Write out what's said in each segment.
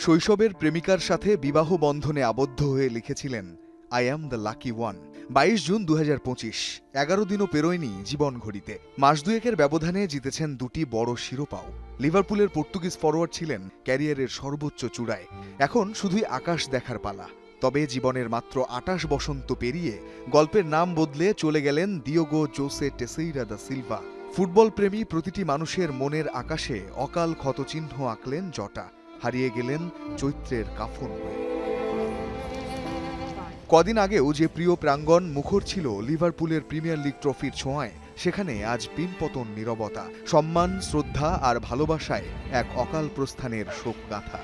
শৈশবের প্রেমিকার সাথে বিবাহ বন্ধনে আবদ্ধ হয়ে লিখেছিলেন I am the lucky one. 22 June 2025, 11 দিনও পেরোয়নি জীবন ঘড়িতে। মাস দুয়েকের ব্যবধানে জিতেছেন দুটি বড় শিরোপাও। লিভারপুলের পর্তুগিজ ফরোয়ার্ড ছিলেন ক্যারিয়ারের সর্বোচ্চ চূড়ায়। এখন শুধুই আকাশ দেখার পালা। তবে জীবনের মাত্র 28 বসন্ত পেরিয়ে গল্পের নাম বদলে চলে গেলেন Diego Jose Teixeira da Silva. Football প্রেমী প্রতিটি মানুষের মনের আকাশে অকাল ক্ষতচিহ্ন আঁকলেন জটা। হারিয়ে গেলেন চৈত্রের কাফন হয়ে। কদিন আগেও যে প্রিয় প্রাঙ্গণ মুখর ছিল লিভারপুলের প্রিমিয়ার লিগ ট্রফির ছোঁয়ায়, সেখানে আজ পিনপতন নীরবতা। সম্মান, শ্রদ্ধা আর ভালোবাসায় এক অকাল প্রস্থানের শোকগাথা।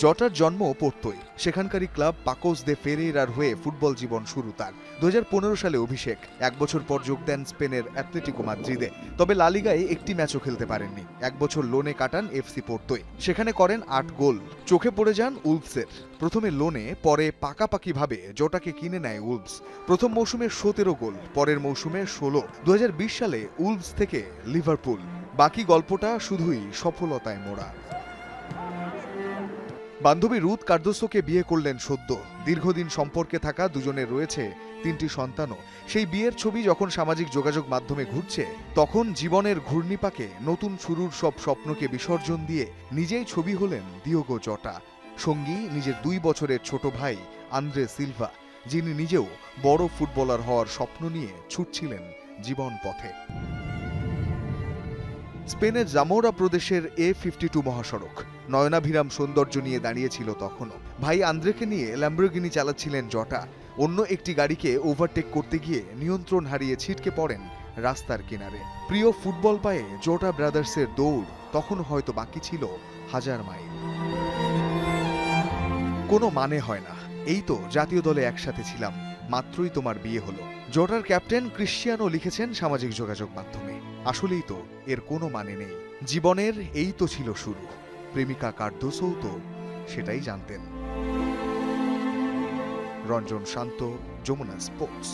জটার জন্ম পোর্তোয়। সেখানকারই ক্লাব পাকোস দে ফেরেইরার হয়ে ফুটবল জীবন শুরু তার। 2015 সালে অভিষেক। 1 বছর পর যোগ দেন স্পেনের অ্যাটলেটিকো মাদ্রিদে। তবে লা লিগায় একটি ম্যাচও খেলতে পারেননি। 1 বছর লোনে কাটান এফসি পোর্তোয়। সেখানে করেন 8 গোল। চোখে পড়ে যান উলভসের। প্রথমে লোনে, পরে পাকাপাকিভাবে জটাকে কিনে নেয় উলভস। প্রথম মৌসুমে 17 গোল, পরের মৌসুমে 16। 2020 সালে উলভস থেকে লিভারপুল। বাকি গল্পটা শুধুই সফলতায় মোড়া। বান্ধবী রুথ কার্দোসোকে বিয়ে করলেন সদ্য। দীর্ঘদিন সম্পর্কে থাকা দুজনের রয়েছে 3টি সন্তানও। সেই বিয়ের ছবি যখন সামাজিক যোগাযোগ মাধ্যমে ঘুরছে, তখন জীবনের ঘূর্ণিপাকে নতুন শুরুর সব স্বপ্নকে বিসর্জন দিয়ে নিজেই ছবি হলেন দিয়েগো জটা। সঙ্গী নিজের 2 বছরের ছোট ভাই আন্দ্রে সিলভা, যিনি নিজেও বড় ফুটবলার হওয়ার স্বপ্ন নিয়ে ছুটছিলেন জীবন পথে। স্পেনের জামোরা প্রদেশের A52 মহাসড়ক নয়নাভিরাম সৌন্দর্য নিয়ে দাঁড়িয়েছিল তখনও। ভাই আন্দ্রেকে নিয়ে ল্যাম্বরগিনি চালাচ্ছিলেন জটা। অন্য একটি গাড়িকে ওভারটেক করতে গিয়ে নিয়ন্ত্রণ হারিয়ে ছিটকে পড়েন রাস্তার কিনারে। প্রিয় ফুটবল পায়ে জটা ব্রাদার্সের দৌড় তখন হয়তো বাকি ছিল 1000 মাইল। কোনো মানে হয় না, এই তো জাতীয় দলে একসাথে ছিলাম, মাত্রই তোমার বিয়ে হলো। জটার ক্যাপ্টেন ক্রিশ্চিয়ানো লিখেছেন সামাজিক যোগাযোগ মাধ্যমে, আসলেই তো এর কোনো মানে নেই। জীবনের এই তো ছিল শুরু। প্রেমিকা কার্দোসোও তো সেটাই জানতেন। রঞ্জন শান্ত, যমুনা স্পোর্টস।